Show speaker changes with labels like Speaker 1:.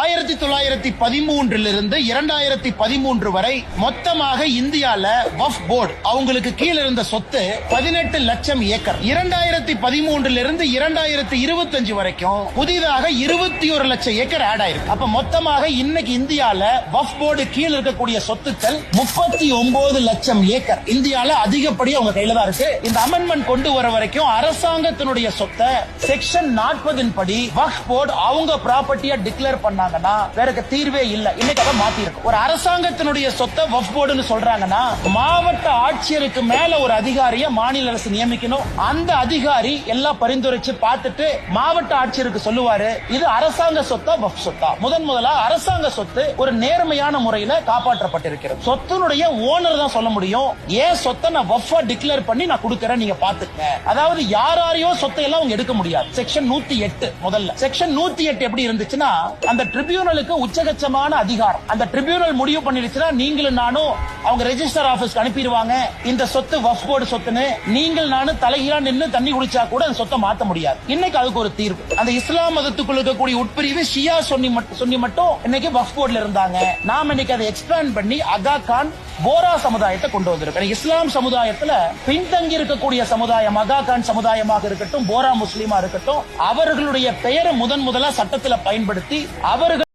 Speaker 1: 1913 இருந்து 2013 வரை மொத்தமாக இந்தியால வக்ஃப் போர்டு அவங்களுக்கு கீழ இருந்த சொத்து 18 லட்சம் ஏக்கர். 2013 இருந்து 2025 வரைக்கும் புதிதாக 21 லட்சம் ஏக்கர் ஆட் ஆயிருக்கு. அப்ப மொத்தமாக இன்னைக்கு இந்தியால வக்ஃப் போர்டு கீழ இருக்கக்கூடிய சொத்துக்கள் 39 லட்சம் ஏக்கர். இந்தியால அதிகப்படி அவங்க கையில தான் இருக்கு. இந்த அமெண்ட்மெண்ட் கொண்டு வர வரைக்கும் அரசாங்கத்தினுடைய சொத்தை செக்ஷன் 40 படி வக்ஃப் போர்டு அவங்க ப்ராப்பர்ட்டியா டிக்ளேர் பண்ண வேற தீர்வே இல்ல. இன்னைக்கு அதை மாத்தி இருக்கு. ஒரு அரசாங்கத்தினுடைய சொத்தை வக்ஃப் போர்டுன்னு சொல்றாங்கன்னா மாவட்ட ஆட்சியருக்கு மேல ஒரு அதிகாரியை மாநில அரசு நியமிக்கணும். அந்த அதிகாரி எல்லாம் பரிந்துரைச்சு பார்த்துட்டு மாவட்ட ஆட்சியருக்கு சொல்லுவாரு இது அரசாங்க சொத்தா வக்ஃப் சொத்தா. முதலா அரசாங்க சொத்து ஒரு நேர்மையான முறையில் காப்பாற்றப்பட்டிருக்கிறது. சொத்தினுடைய ஓனர் தான் சொல்ல முடியும் ஏன் சொத்தை நான் வக்ஃபா டிக்ளேர் பண்ணி நான் கொடுக்கறேன் நீங்க பாத்துக்க. அதாவது யாரையோ சொத்தை எல்லாம் அவங்க எடுக்க முடியாது. செக்ஷன் 108 முதல்ல செக்ஷன் 108 எப்படி இருந்துச்சுன்னா அந்த ட்ரிபியூனலுக்கு உச்சகட்சமான அதிகாரம். அந்த ட்ரிபியூனல் முடிவு பண்ணிருச்சுன்னா நீங்களும் நானும் அவங்க ரெஜிஸ்டர் ஆபீஸ்க்கு அனுப்பிடுவாங்க இந்த சொத்து வக்ஃப் போர்டு சொத்துன்னு. நீங்கள் நானும் தலைகீழா நின்று தண்ணி குடிச்சா கூட அந்த சொத்தை மாத்த முடியாது. இன்னைக்கு அதுக்கு ஒரு தீர்வு. அந்த இஸ்லாம் மதத்துக்குள்ள இருக்கக்கூடிய உட்பிரிவு ஷியா சுன்னி மட்டும் இன்னைக்கு வக்ஃப் போர்டுல இருந்தாங்க. நாம இன்னைக்கு அதை எக்ஸ்பேண்ட் பண்ணி அகா கான் போரா சமுதாயத்தை கொண்டு வந்திருக்கோம். இஸ்லாம் சமுதாயத்துல பின்தங்கி இருக்கக்கூடிய சமுதாயம் அகா கான் சமுதாயமாக இருக்கட்டும் போரா முஸ்லீமா இருக்கட்டும் அவர்களுடைய பெயரை முதலா சட்டத்தில் பயன்படுத்தி அவர்கள்